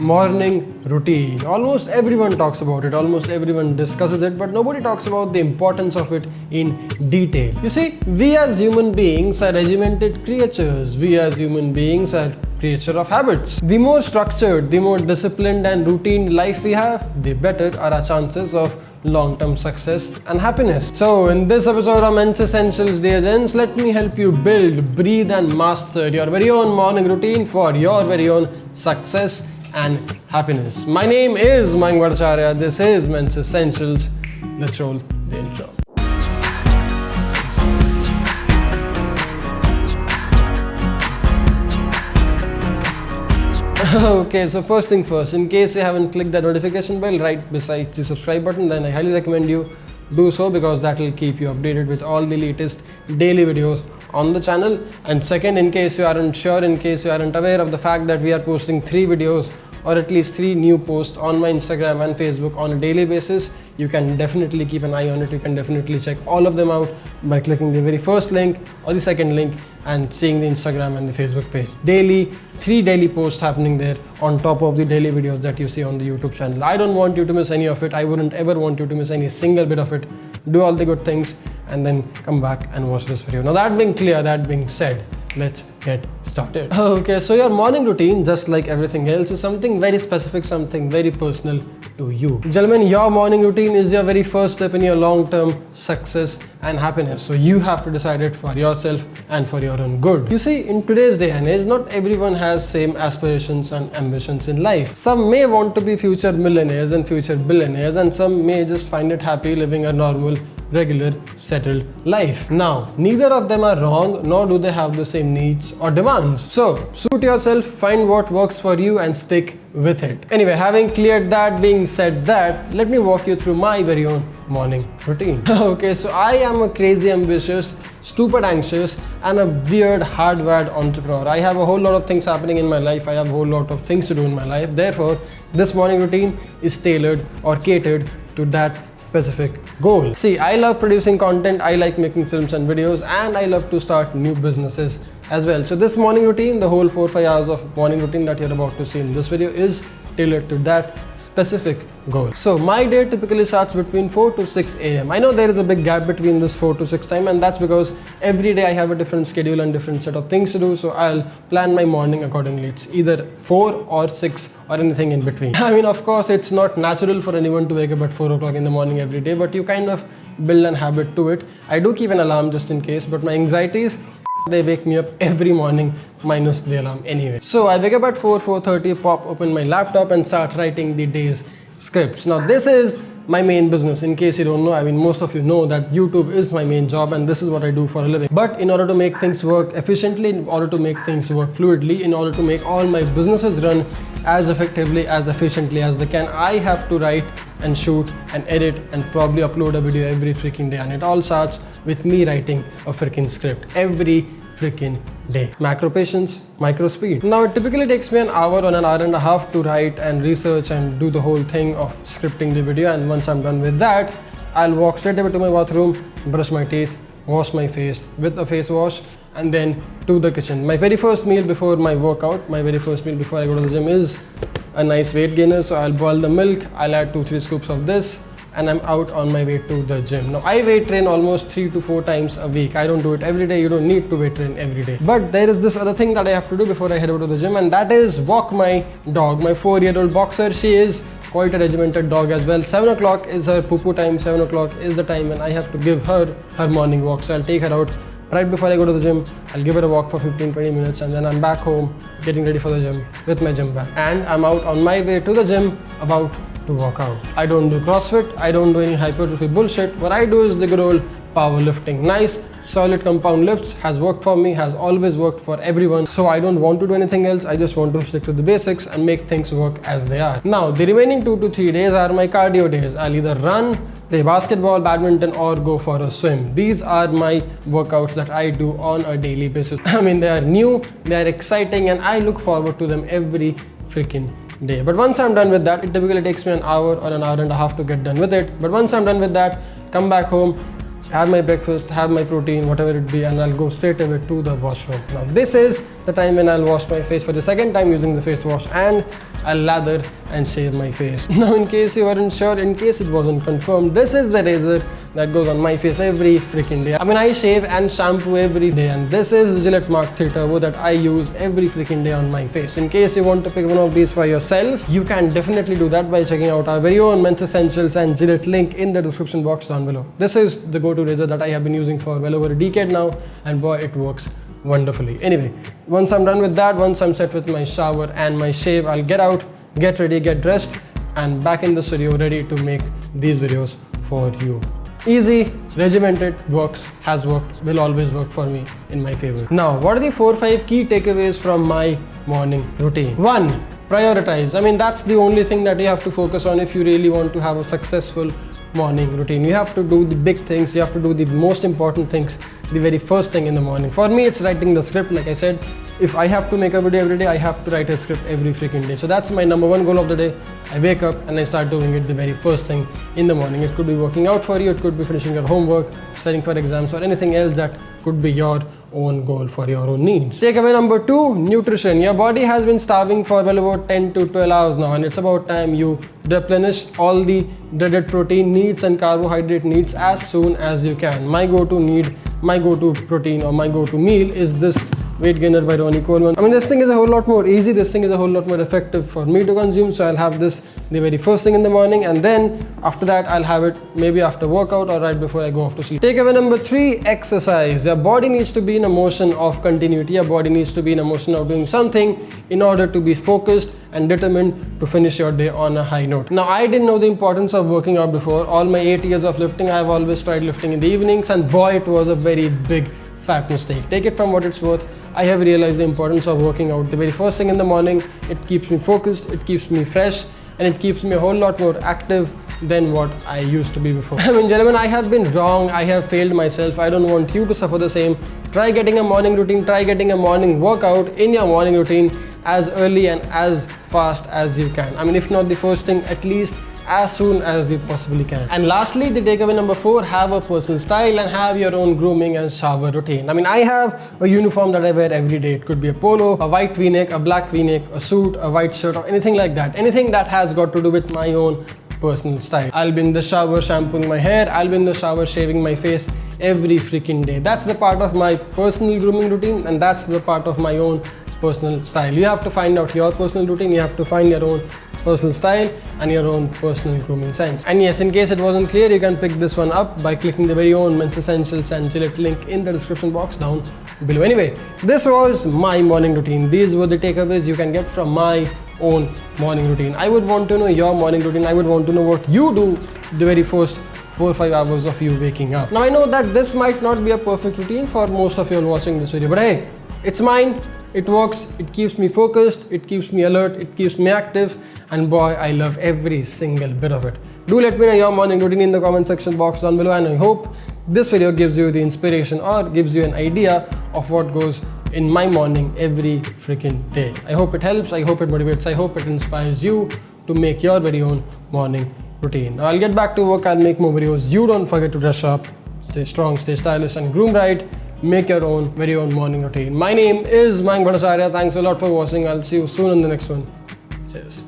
Morning routine. Almost everyone talks about it, almost everyone discusses it, but nobody talks about the importance of it in detail. You see, we as human beings are regimented creatures. We as human beings are creature of habits. The more structured, the more disciplined and routine life we have, the better are our chances of long-term success and happiness. So in this episode of Men's Essentials, dear gents, let me help you build, breathe and master your very own morning routine for your very own success and happiness. My name is Mayank Bhattacharya. This is Men's Essentials. Let's roll the intro. Okay, so first thing first, in case you haven't clicked that notification bell right beside the subscribe button, then I highly recommend you do so because that will keep you updated with all the latest daily videos on the channel. And second, in case you aren't sure, in case you aren't aware of the fact that we are posting 3 videos or at least 3 new posts on my Instagram and Facebook on a daily basis, you can definitely keep an eye on it. You can definitely check all of them out by clicking the very first link or the second link and seeing the Instagram and the Facebook page. Daily, 3 daily posts happening there on top of the daily videos that you see on the YouTube channel. I don't want you to miss any of it. I wouldn't ever want you to miss any single bit of it. Do all the good things and then come back and watch this video. Now that being clear, that being said, let's get started. Okay, so your morning routine, just like everything else, is something very specific, something very personal to you. Gentlemen, your morning routine is your very first step in your long-term success and happiness. So you have to decide it for yourself and for your own good. You see, in today's day and age, not everyone has same aspirations and ambitions in life. Some may want to be future millionaires and future billionaires, and some may just find it happy living a normal, regular, settled life. Now, neither of them are wrong, nor do they have the same needs or demands. So, suit yourself, find what works for you and stick with it. Anyway, having cleared that, being said that, let me walk you through my very own morning routine. Okay, so I am a crazy ambitious, stupid anxious and a weird hardwired entrepreneur. I have a whole lot of things happening in my life. I have a whole lot of things to do in my life. Therefore, this morning routine is tailored or catered to that specific goal. See, I love producing content, I like making films and videos, and I love to start new businesses as well. So this morning routine, the whole 4-5 hours of morning routine that you're about to see in this video is tailored to that specific goal. So my day typically starts between 4 to 6 a.m. I know there is a big gap between this 4 to 6 time, and that's because every day I have a different schedule and different set of things to do. So I'll plan my morning accordingly. It's either 4 or 6 or anything in between. I mean, of course, it's not natural for anyone to wake up at 4 o'clock in the morning every day, but you kind of build an habit to it. I do keep an alarm just in case, but my anxieties, they wake me up every morning minus the alarm anyway. So I wake up at 4:30, pop open my laptop and start writing the day's scripts. Now this is my main business. In case you don't know, I mean, most of you know that YouTube is my main job and this is what I do for a living. But in order to make things work efficiently, in order to make things work fluidly, in order to make all my businesses run as effectively, as efficiently as they can, I have to write and shoot and edit and probably upload a video every freaking day. And it all starts with me writing a freaking script every freaking day. Macro patience, micro speed. Now it typically takes me an hour or an hour and a half to write and research and do the whole thing of scripting the video, and once I'm done with that, I'll walk straight away to my bathroom, brush my teeth, wash my face with a face wash, and then to the kitchen. My very first meal before my workout, my very first meal before I go to the gym is a nice weight gainer. So I'll boil the milk, I'll add 2-3 scoops of this, and I'm out on my way to the gym. Now I weight train almost 3 to 4 times a week. I don't do it every day. You don't need to weight train every day. But there is this other thing that I have to do before I head over to the gym, and that is walk my dog, my 4-year-old boxer. She is quite a regimented dog as well. 7 o'clock is her poo-poo time. 7 o'clock is the time when I have to give her her morning walk. So I'll take her out right before I go to the gym. I'll give her a walk for 15-20 minutes, and then I'm back home getting ready for the gym with my gym bag. And I'm out on my way to the gym about to work out. I don't do CrossFit, I don't do any hypertrophy bullshit. What I do is the good old powerlifting. Nice, solid compound lifts has worked for me, has always worked for everyone. So I don't want to do anything else. I just want to stick to the basics and make things work as they are. Now, the remaining 2 to 3 days are my cardio days. I'll either run, play basketball, badminton, or go for a swim. These are my workouts that I do on a daily basis. I mean, they are new, they are exciting, and I look forward to them every freaking day. But once I'm done with that, it typically takes me an hour or an hour and a half to get done with it. But once I'm done with that, come back home, have my breakfast, have my protein, whatever it be, and I'll go straight away to the washroom. Now this is the time when I'll wash my face for the second time using the face wash and I'll lather and shave my face. Now, in case you weren't sure, in case it wasn't confirmed, this is the razor that goes on my face every freaking day. I mean, I shave and shampoo every day, and this is Gillette Mark 3 Turbo that I use every freaking day on my face. In case you want to pick one of these for yourself, you can definitely do that by checking out our very own Men's Essentials and Gillette link in the description box down below. This is the go-to razor that I have been using for well over a decade now, and boy, it works wonderfully. Anyway, once I'm done with that, once I'm set with my shower and my shave, I'll get out, get ready, get dressed, and back in the studio ready to make these videos for you. Easy, regimented, works, has worked, will always work for me in my favor. Now, what are the 4 or 5 key takeaways from my morning routine? 1. Prioritize. I mean, that's the only thing that you have to focus on if you really want to have a successful morning routine. You have to do the big things, you have to do the most important things the very first thing in the morning. For me, it's writing the script. Like I said, if I have to make a video every day, I have to write a script every freaking day. So that's my number 1 goal of the day. I wake up and I start doing it the very first thing in the morning. It could be working out for you, it could be finishing your homework, studying for exams, or anything else that could be your own goal for your own needs. Takeaway number 2, nutrition. Your body has been starving for well over 10 to 12 hours now, and it's about time you replenish all the dreaded protein needs and carbohydrate needs as soon as you can. My go-to protein or my go-to meal is this Weight Gainer by Ronnie Coleman. I mean, this thing is a whole lot more easy, this thing is a whole lot more effective for me to consume, so I'll have this the very first thing in the morning, and then after that I'll have it maybe after workout or right before I go off to sleep. Takeaway number 3, exercise. Your body needs to be in a motion of continuity, your body needs to be in a motion of doing something in order to be focused and determined to finish your day on a high note. Now, I didn't know the importance of working out before. All my 8 years of lifting, I've always tried lifting in the evenings, and boy, it was a very big fat mistake. Take it from what it's worth. I have realized the importance of working out the very first thing in the morning. It keeps me focused, it keeps me fresh, and it keeps me a whole lot more active than what I used to be before. I mean, gentlemen, I have been wrong, I have failed myself. I don't want you to suffer the same. Try getting a morning routine, try getting a morning workout in your morning routine as early and as fast as you can. I mean, if not the first thing, at least as soon as you possibly can. And lastly, the takeaway number 4, have a personal style and have your own grooming and shower routine. I mean, I have a uniform that I wear every day. It could be a polo, a white v-neck, a black v-neck, a suit, a white shirt, or anything like that. Anything that has got to do with my own personal style. I'll be in the shower shampooing my hair, I'll be in the shower shaving my face every freaking day. That's the part of my personal grooming routine, and that's the part of my own personal style. You have to find out your personal routine, you have to find your own personal style and your own personal grooming sense. And yes, in case it wasn't clear, you can pick this one up by clicking the very own Men's Essentials and Gillette link in the description box down below. Anyway, this was my morning routine. These were the takeaways you can get from my own morning routine. I would want to know your morning routine. I would want to know what you do the very first 4 or 5 hours of you waking up. Now, I know that this might not be a perfect routine for most of you all watching this video, but hey, it's mine. It works, it keeps me focused, it keeps me alert, it keeps me active, and boy, I love every single bit of it. Do let me know your morning routine in the comment section box down below, and I hope this video gives you the inspiration or gives you an idea of what goes in my morning every freaking day. I hope it helps, I hope it motivates, I hope it inspires you to make your very own morning routine. Now, I'll get back to work, I'll make more videos. You don't forget to dress up, stay strong, stay stylish, and groom right. Make your own very own morning routine. My name is Mayank Bhattacharya. Thanks a lot for watching. I'll see you soon in the next one. Cheers.